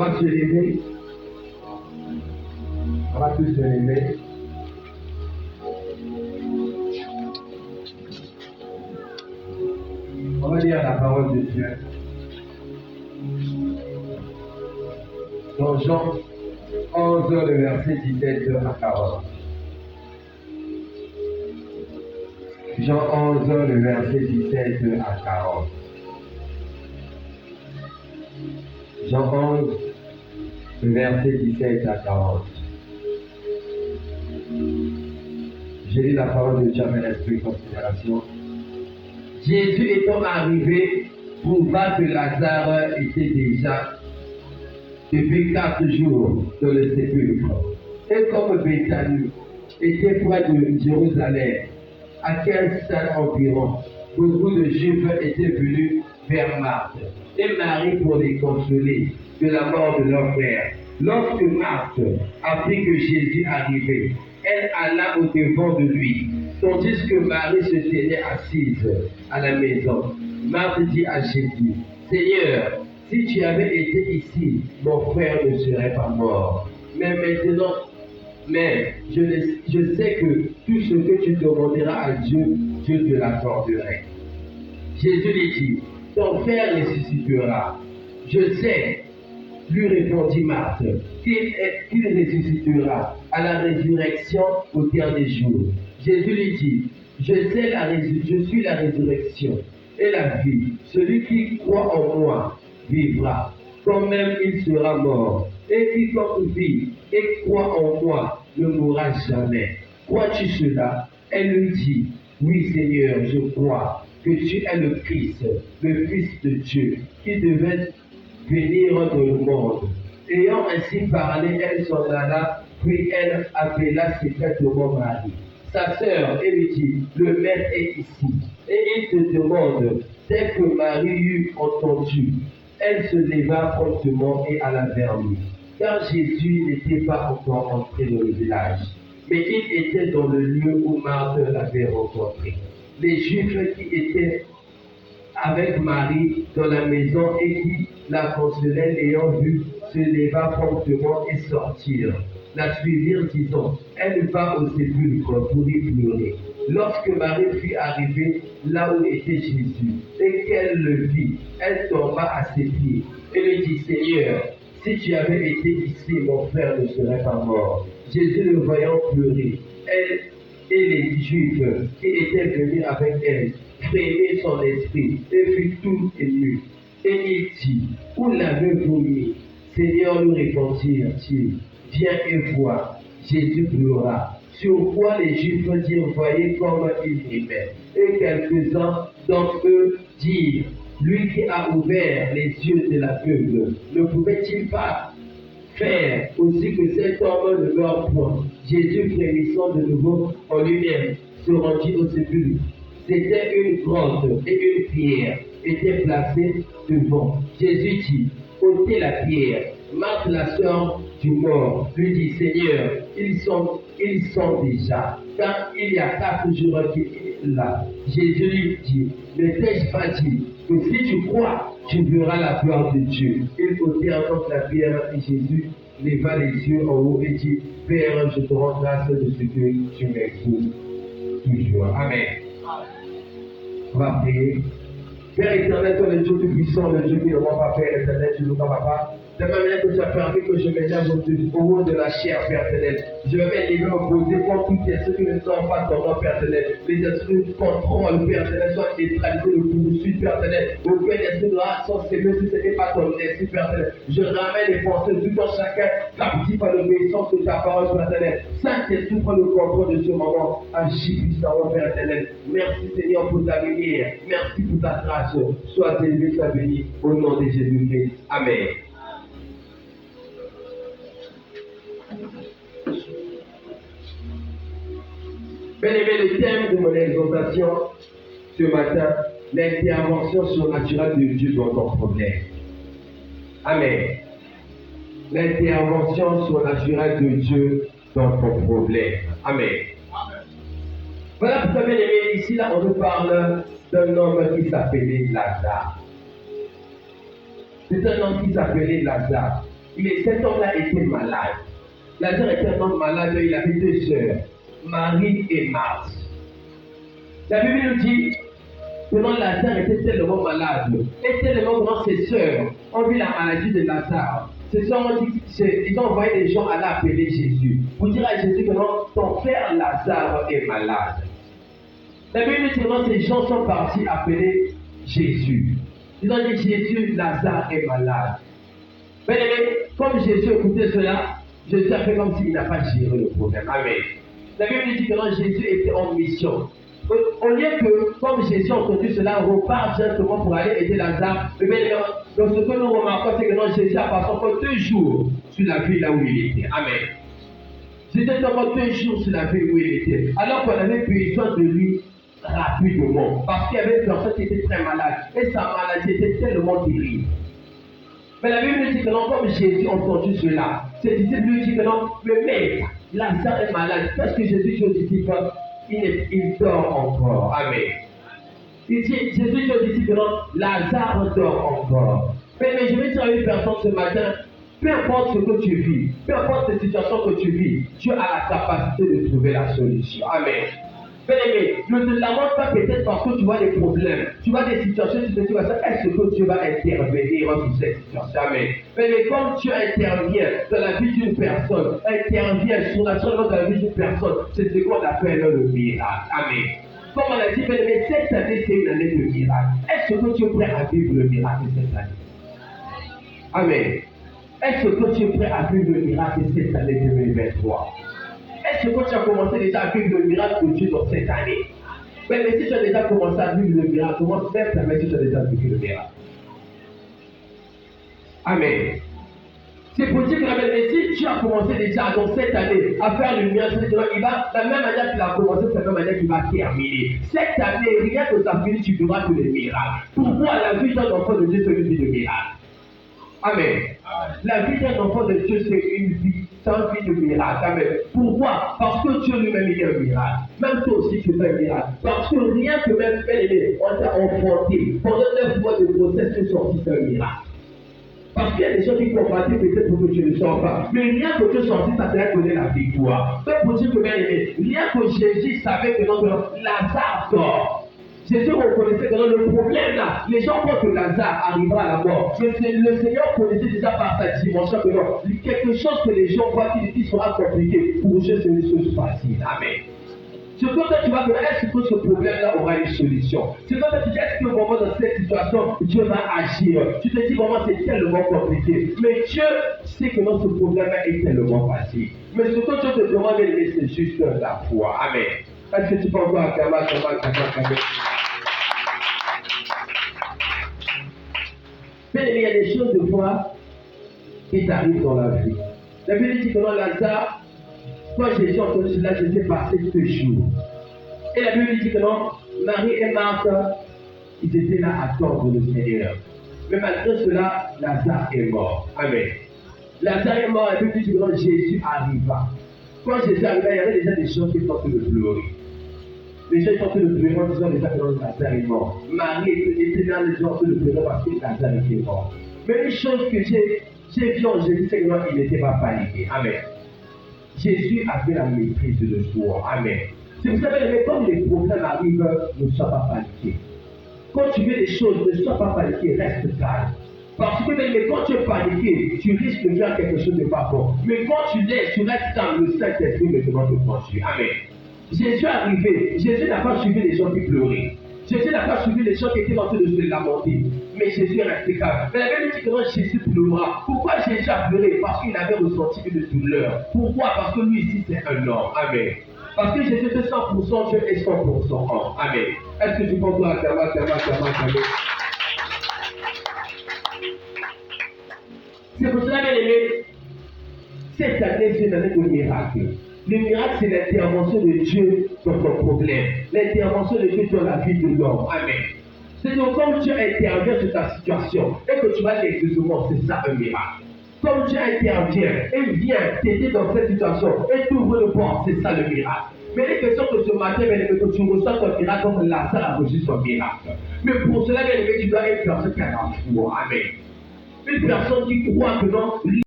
va se lever. On va tous se lever. On va lire la parole de Dieu. Dans Jean 11, le verset 17 à 40. Jean 11, le verset 17 à 40. Jean 11, le verset 17 à 40. J'ai lu la parole de Dieu avec l'esprit de considération. Jésus étant arrivé, trouva que Lazare était déjà depuis 4 jours dans le sépulcre. Et comme Béthanie était près de Jérusalem, à 15 stades environ, beaucoup de Juifs étaient venus vers Marthe et Marie pour les consoler de la mort de leur frère. Lorsque Marthe apprit que Jésus arrivait, elle alla au-devant de lui, tandis que Marie se tenait assise à la maison. Marthe dit à Jésus, « Seigneur, si tu avais été ici, mon frère ne serait pas mort. Mais maintenant, je sais que tout ce que tu demanderas à Dieu, Dieu te l'accorderait. » Jésus lui dit, « Ton frère ressuscitera. » Je sais, lui répondit Marthe, qu'il ressuscitera à la résurrection au dernier jour. Jésus lui dit, je suis la résurrection et la vie. Celui qui croit en moi vivra, quand même il sera mort. Et quiconque vit et croit en moi ne mourra jamais. Crois-tu cela? Elle lui dit, oui Seigneur, je crois que tu es le Christ, le Fils de Dieu, qui devait venir dans le monde. Ayant ainsi parlé, elle s'en alla, puis elle appela secrètement Marie, sa sœur, et lui dit, le maître est ici. Et il te demande, dès que Marie eut entendu, elle se leva promptement et alla vers lui. Car Jésus n'était pas encore entré dans le village, mais il était dans le lieu où Marthe l'avait rencontré. Les Juifs qui étaient avec Marie dans la maison et qui la consolaient, l'ayant vue, se leva promptement et sortirent. La suivirent, disant, elle va au sépulcre pour y pleurer. Lorsque Marie fut arrivée là où était Jésus, et qu'elle le vit, elle tomba à ses pieds et lui dit, Seigneur, si tu avais été ici, mon frère ne serait pas mort. Jésus le voyant pleurer, elle et les Juifs qui étaient venus avec elle, frémit son esprit et fut tout ému. Et il dit, où l'avez-vous mis? Seigneur, lui répondit-il, viens et vois. Jésus pleura. Sur quoi les Juifs dirent, voyez comme il aimait. Et quelques-uns d'entre eux dirent, lui qui a ouvert les yeux de l'aveugle, ne pouvait-il pas faire aussi que cet homme ne meure point? Jésus, frémissant de nouveau en lui-même, se rendit au sépulcre. C'était une grotte et une pierre étaient placées devant. Jésus dit, ôtez la pierre. Marthe, la sœur du mort, lui dit, Seigneur, ils sont déjà, car il y a 4 jours qu'il est là. Jésus lui dit, ne t'ai-je pas dit que si tu crois, tu verras la gloire de Dieu. Il ôtait encore la pierre et Jésus leva les yeux en haut et dit, Père, je te rends grâce de ce que tu m'écoutes toujours. Amen. On va prier. Père éternel, toi le Dieu tout-puissant, le Dieu qui ne voit pas, Père éternel, tu ne vois pas. De la manière que tu as permis que je m'élève au haut de la chair, Père éternel. Je vais m'élever opposé contre tout esprit qui ne sont pas ton nom, Père éternel. Les esprits de contrôle, Père éternel, soient neutralisés, le poursuite, Père éternel. Aucun esprit de race sont sévés si ce n'est pas ton esprit, Père éternel. Je ramène les pensées de tout un chacun captif à l'obéissance de ta parole, Père éternel. Saint-Esprit, prends le contrôle de ce moment. Agis puissamment, Père éternel. Merci, Seigneur, pour ta lumière. Merci pour ta grâce. Sois élevé, sois béni. Au nom de Jésus-Christ. Amen. Bien-aimé, le thème de mon exhortation ce matin, l'intervention surnaturelle de Dieu dans ton problème. Amen. L'intervention surnaturelle de Dieu dans ton problème. Amen. Voilà pourquoi, bien-aimé, ici, là, on nous parle d'un homme qui s'appelait Lazare. C'est un homme qui s'appelait Lazare. Mais cet homme-là était malade. Lazare était un homme malade, il avait 2 sœurs, Marie et Marthe. La Bible nous dit que Lazare était tellement malade, et tellement grand ses sœurs ont vu la maladie de Lazare. Ces sœurs ont dit, ils ont envoyé des gens à l'appeler Jésus. Pour dire à Jésus que non, ton frère Lazare est malade. La Bible dit que ces gens sont partis appeler Jésus. Ils ont dit, Jésus, Lazare est malade. Mais comme Jésus écoutait cela, Jésus a fait comme s'il n'a pas géré le problème. Amen. La Bible dit que non, Jésus était en mission. Au lieu que, comme Jésus a entendu cela, repart directement pour aller aider Lazare, donc ce que nous remarquons, c'est que non, Jésus a passé encore 2 jours sur la ville là où il était. Amen. C'était encore 2 jours sur la ville où il était. Alors qu'on avait besoin de lui rapidement. Parce qu'il y avait une personne qui était très malade. Et sa maladie était tellement terrible. Mais la Bible dit que non, comme Jésus a entendu cela, ses disciples lui disent que non, le maître, Lazare est malade. Parce que Jésus dit aux disciples, il dort encore. Amen. Jésus dit aux disciples que non, Lazare dort encore. Mais je vais dire à une personne ce matin, peu importe ce que tu vis, peu importe la situation que tu vis, Dieu a la capacité de trouver la solution. Amen. Bien-aimé, ne te lamente pas peut-être parce que tu vois des problèmes, tu vois des situations, tu te dis, est-ce que Dieu va intervenir sur cette situation? Amen. Mais comme Dieu intervient dans la vie d'une personne, intervient surnaturellement dans la vie d'une personne, c'est ce qu'on appelle le miracle. Amen. Comme on a dit, bien-aimé, cette année, c'est une année de miracle. Est-ce que tu es prêt à vivre le miracle cette année? Amen. Est-ce que tu es prêt à vivre le miracle cette année 2023? Est-ce que tu as commencé déjà à vivre le miracle de Dieu dans cette année? Mais si tu as déjà commencé à vivre le miracle, commence même ta main si tu as déjà vécu le miracle. Amen. C'est pour dire que si tu as commencé déjà dans cette année à faire le miracle, il va, de la même manière qu'il a commencé, c'est la même manière qu'il va terminer. Cette année, rien que ça finit, tu verras que le miracle. Pourquoi la vie d'un enfant de Dieu, c'est une vie de miracle? Amen. La vie d'un enfant de Dieu, c'est une vie de miracle. Amen. Pourquoi? Parce que Dieu lui-même, il est un miracle. Même toi aussi, tu fais un miracle. Parce que rien que même on t'a enfanté. Pendant 9 mois de grossesse, tu es sorti, c'est un miracle. Parce qu'il y a des gens qui combattent peut-être pour que tu ne sors pas. Mais rien que tu es sorti, ça t'a donné la victoire. Donc pour dire que rien que Jésus savait que notre Lazare dort. Jésus reconnaissait que dans le problème là, les gens croient que Lazare arrivera à la mort. Mais le Seigneur connaissait déjà par sa dimension que non, quelque chose que les gens voient qui sera compliqué, pour Dieu c'est une chose facile. Amen. C'est quand tu vas dire, est-ce que ce problème-là aura une solution? C'est quand tu dis, est-ce que vraiment dans cette situation, Dieu va agir? Tu te dis, vraiment, c'est tellement compliqué. Mais Dieu sait que notre problème-là est tellement facile. Mais ce que Dieu te demande, c'est juste la foi. Amen. Est-ce que tu peux encore acclamer? Mais il y a des choses de foi qui t'arrivent dans la vie. La Bible dit que dans Lazare, quand Jésus a entendu cela, Jésus passé 2 jours. Et la Bible dit que non, Marie et Marthe, ils étaient là à attendre le Seigneur. Mais malgré cela, Lazare est mort. Amen. Lazare est mort, la Bible dit que non, Jésus arriva. Quand Jésus arriva, il y avait déjà des gens qui étaient en train de pleurer. Les gens étaient en train de pleurer en disant déjà que Lazare est mort. Marie était là, les gens en train de pleurer parce que Lazare était mort. Mais une chose que j'ai vue en Jésus, c'est qu'il n'était pas paniqué. Amen. Jésus avait la maîtrise de soi. Amen. Si vous savez, mais comme les problèmes arrivent, ne sois pas paniqué. Quand tu veux des choses, ne sois pas paniqué, reste calme. Parce que mais quand tu es paniqué, tu risques de faire quelque chose de pas bon. Mais quand tu laisses, tu restes calme, le Saint-Esprit maintenant te conduit. Amen. Jésus est arrivé. Jésus n'a pas suivi les gens qui pleuraient. Jésus n'a pas suivi les gens qui étaient en train de se lamenter. Mais Jésus est resté calme. Mais la Bible dit que quand Jésus pleura, pourquoi Jésus a pleuré? Parce qu'il avait ressenti une douleur. Pourquoi? Parce que lui ici c'est un homme. Amen. Parce que Jésus est 100% Dieu et 100% homme. Amen. Est-ce que tu peux voir Amen? C'est pour cela, bien aimé, cette année c'est une année de miracle. Le miracle, c'est l'intervention de Dieu dans ton problème. L'intervention de Dieu dans la vie de l'homme. Amen. C'est donc comme Dieu intervient sur ta situation et que tu vas l'exaucement, c'est ça un miracle. Comme Dieu intervient et vient t'aider dans cette situation et t'ouvre le port, c'est ça le miracle. Mais les questions que ce matin, que tu reçois ton miracle comme Lazare a reçu son miracle. Mais pour cela, tu dois être une personne qui a la foi. Amen. Une personne qui croit que non.